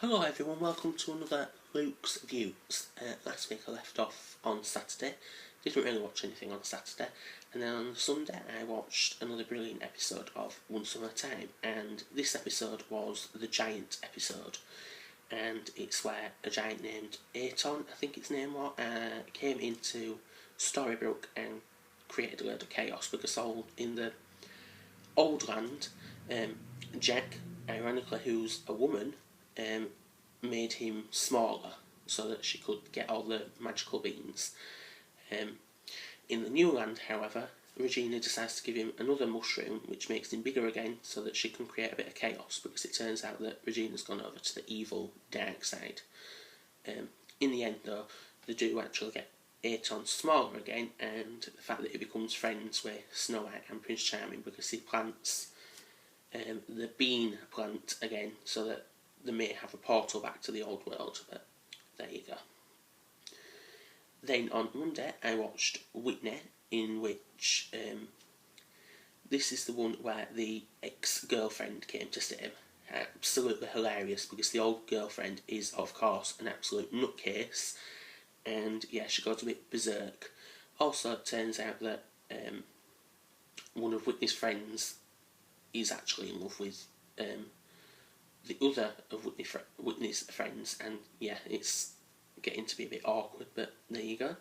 Hello everyone, welcome to another Luke's Views. Last week I left off on Saturday, didn't really watch anything on Saturday, and then on Sunday I watched another brilliant episode of Once Upon a Time, and this episode was the Giant episode, and it's where a giant named Aton, I think its name was, came into Storybrooke and created a load of chaos because in the old land, Jack, ironically who's a woman, made him smaller so that she could get all the magical beans. In the new land, however, Regina decides to give him another mushroom which makes him bigger again so that she can create a bit of chaos, because it turns out that Regina's gone over to the evil dark side. In the end though, they do actually get Aton smaller again, and the fact that he becomes friends with Snow White and Prince Charming because he plants the bean plant again so that they may have a portal back to the old world, but there you go. Then on Monday I watched Whitney, in which this is the one where the ex-girlfriend came to see him. Absolutely hilarious, because the old girlfriend is of course an absolute nutcase, and yeah, she goes a bit berserk. Also, it turns out that one of Whitney's friends is actually in love with the other of Whitney's friends, and yeah, it's getting to be a bit awkward, but there you go.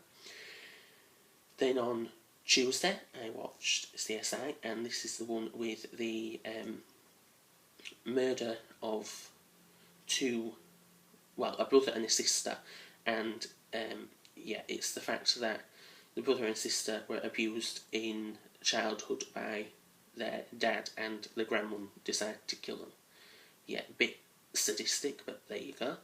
Then on Tuesday I watched CSI, and this is the one with the murder of a brother and a sister, and yeah, it's the fact that the brother and sister were abused in childhood by their dad, and the grandmum decided to kill them. Yeah, a bit sadistic, but there you go.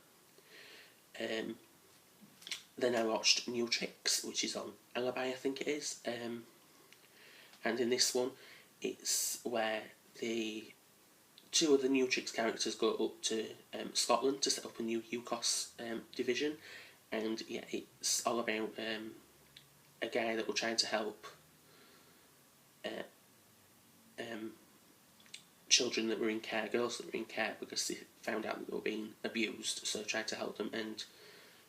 Then I watched New Tricks, which is on Alibi, I think it is. And in this one, it's where the two of the New Tricks characters go up to Scotland to set up a new UCOS division. And yeah, it's all about a guy that will try to help children that were in care, girls that were in care, because they found out that they were being abused, so tried to help them. And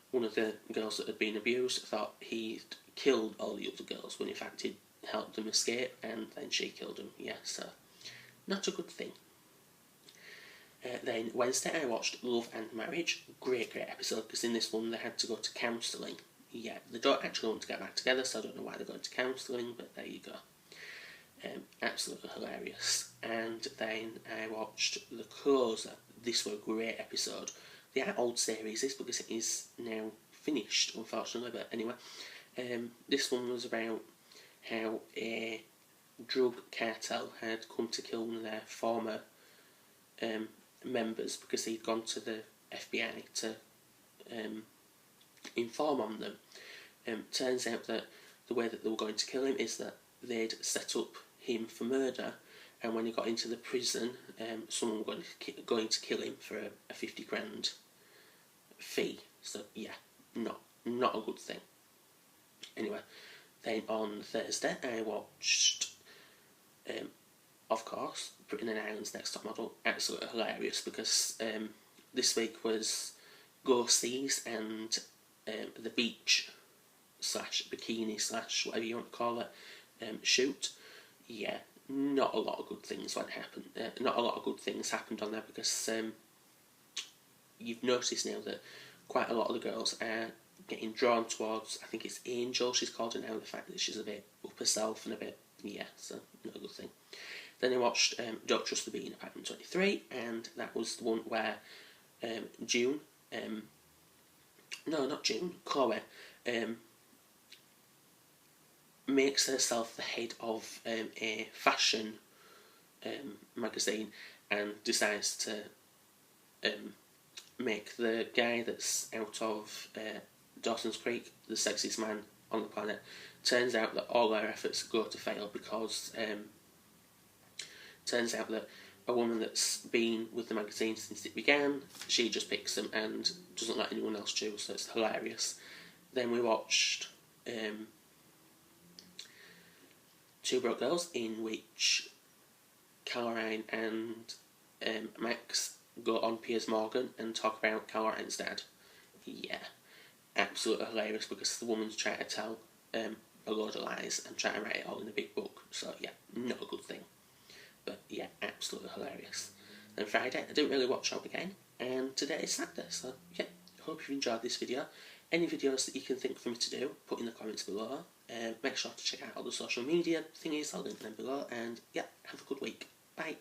one of the girls that had been abused thought he'd killed all the other girls, when in fact he'd helped them escape, and then she killed him. Yeah, so not a good thing. Then Wednesday I watched Love and Marriage. Great episode, because in this one they had to go to counselling. Yeah, they don't actually want to get back together, so I don't know why they're going to counselling, but there you go. Absolutely hilarious. And then I watched The Closer. This was a great episode. They are old series, this, because it is now finished, unfortunately, but anyway. This one was about how a drug cartel had come to kill one of their former members because he'd gone to the FBI to inform on them. Turns out that the way that they were going to kill him is that they'd set up him for murder, and when he got into the prison, someone was going to kill him for a 50 grand fee. So yeah, not a good thing. Anyway, then on Thursday I watched of course Britain and Ireland's Next Top Model. Absolutely hilarious, because this week was Go Seas and the beach / bikini / whatever you want to call it shoot. Yeah, not a lot of good things happened on there, because you've noticed now that quite a lot of the girls are getting drawn towards, I think it's Angel she's called her now, the fact that she's a bit up herself and a bit, yeah, so not a good thing. Then I watched Don't Trust the Bee in Apartment 23, and that was the one where Chloe makes herself the head of a fashion magazine, and decides to make the guy that's out of Dawson's Creek the sexiest man on the planet. Turns out that all her efforts go to fail, because turns out that a woman that's been with the magazine since it began, she just picks them and doesn't let anyone else choose, so it's hilarious. Then we watched Two Broke Girls, in which Caroline and Max go on Piers Morgan and talk about Carl Ryan's dad. Yeah, absolutely hilarious, because the woman's trying to tell a load of lies and trying to write it all in a big book. So yeah, not a good thing. But yeah, absolutely hilarious. And Friday, I didn't really watch out again, and today is Saturday, so yeah, hope you've enjoyed this video. Any videos that you can think for me to do, put in the comments below. Make sure to check out all the social media thingies, I'll link them below, and yeah, have a good week. Bye.